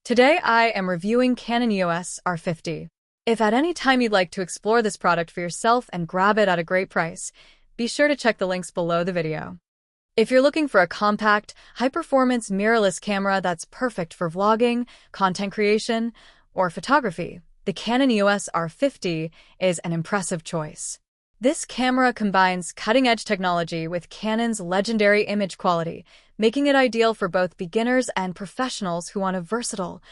Today I am reviewing Canon EOS R50. If at any time you'd like to explore this product for yourself and grab it at a great price, be sure to check the links below the video. If you're looking for a compact, high-performance mirrorless camera that's perfect for vlogging, content creation, or photography, the Canon EOS R50 is an impressive choice. This camera combines cutting-edge technology with Canon's legendary image quality, making it ideal for both beginners and professionals who want a versatile,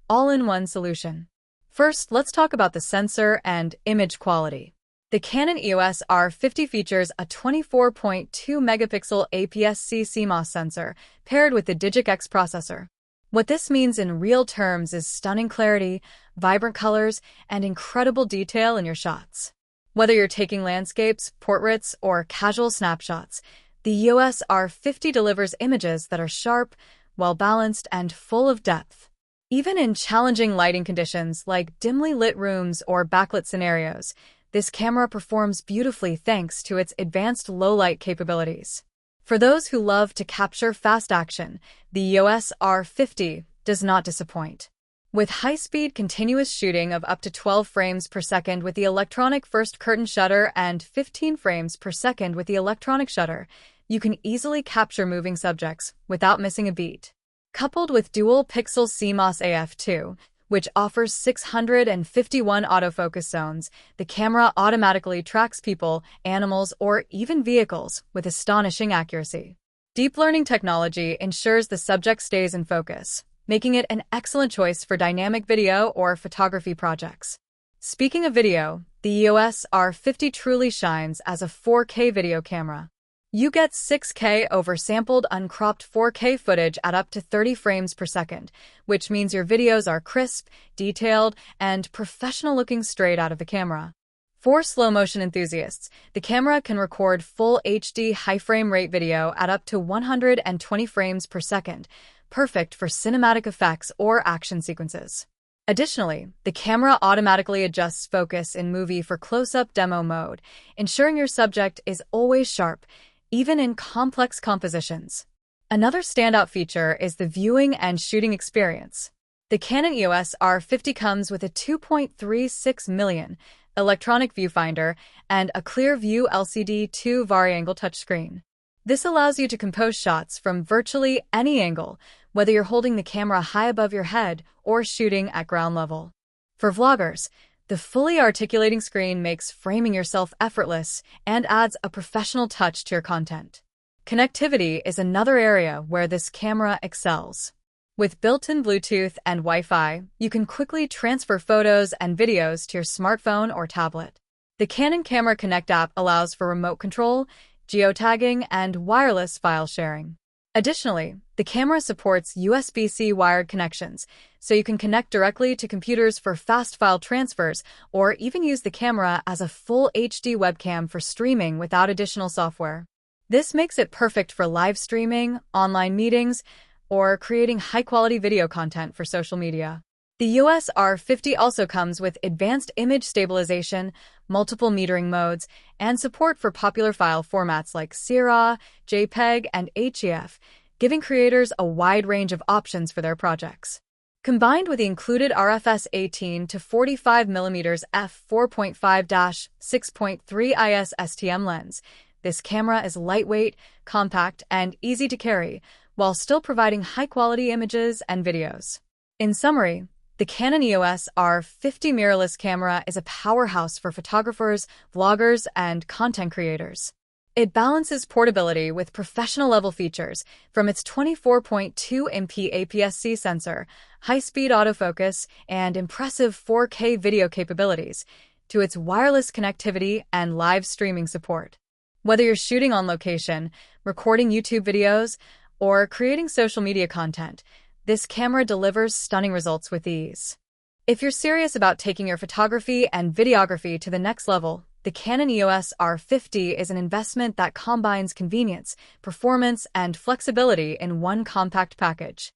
all-in-one solution. First, let's talk about the sensor and image quality. The Canon EOS R50 features a 24.2 megapixel APS-C CMOS sensor paired with the DIGIC processor. What this means in real terms is stunning clarity, vibrant colors, and incredible detail in your shots. Whether you're taking landscapes, portraits, or casual snapshots, the EOS R50 delivers images that are sharp, well-balanced, and full of depth. Even in challenging lighting conditions like dimly lit rooms or backlit scenarios, this camera performs beautifully thanks to its advanced low-light capabilities. For those who love to capture fast action, the EOS R50 does not disappoint. With high-speed continuous shooting of up to 12 frames per second with the electronic first curtain shutter and 15 frames per second with the electronic shutter, you can easily capture moving subjects without missing a beat. Coupled with dual Pixel CMOS AF II, which offers 651 autofocus zones, the camera automatically tracks people, animals, or even vehicles with astonishing accuracy. Deep learning technology ensures the subject stays in focus, making it an excellent choice for dynamic video or photography projects. Speaking of video, the EOS R50 truly shines as a 4K video camera. You get 6K over-sampled uncropped 4K footage at up to 30 frames per second, which means your videos are crisp, detailed, and professional-looking straight out of the camera. For slow-motion enthusiasts, the camera can record full HD high-frame rate video at up to 120 frames per second, perfect for cinematic effects or action sequences. Additionally, the camera automatically adjusts focus in movie for close-up demo mode, ensuring your subject is always sharp, even in complex compositions. Another standout feature is the viewing and shooting experience. The Canon EOS R50 comes with a 2.36 million electronic viewfinder and a clear-view LCD 2 vari-angle touchscreen. This allows you to compose shots from virtually any angle, whether you're holding the camera high above your head or shooting at ground level. For vloggers, the fully articulating screen makes framing yourself effortless and adds a professional touch to your content. Connectivity is another area where this camera excels. With built-in Bluetooth and Wi-Fi, you can quickly transfer photos and videos to your smartphone or tablet. The Canon Camera Connect app allows for remote control, geotagging, and wireless file sharing. Additionally, the camera supports USB-C wired connections, so you can connect directly to computers for fast file transfers or even use the camera as a full HD webcam for streaming without additional software. This makes it perfect for live streaming, online meetings, or creating high-quality video content for social media. The EOS R50 also comes with advanced image stabilization, multiple metering modes, and support for popular file formats like CRAW, JPEG, and HEF, giving creators a wide range of options for their projects. Combined with the included RFS 18 to 45mm f4.5-6.3 IS STM lens, this camera is lightweight, compact, and easy to carry, while still providing high-quality images and videos. In summary, the Canon EOS R50 mirrorless camera is a powerhouse for photographers, vloggers, and content creators. It balances portability with professional-level features, from its 24.2 MP APS-C sensor, high-speed autofocus, and impressive 4K video capabilities, to its wireless connectivity and live streaming support. Whether you're shooting on location, recording YouTube videos, or creating social media content, this camera delivers stunning results with ease. If you're serious about taking your photography and videography to the next level, the Canon EOS R50 is an investment that combines convenience, performance, and flexibility in one compact package.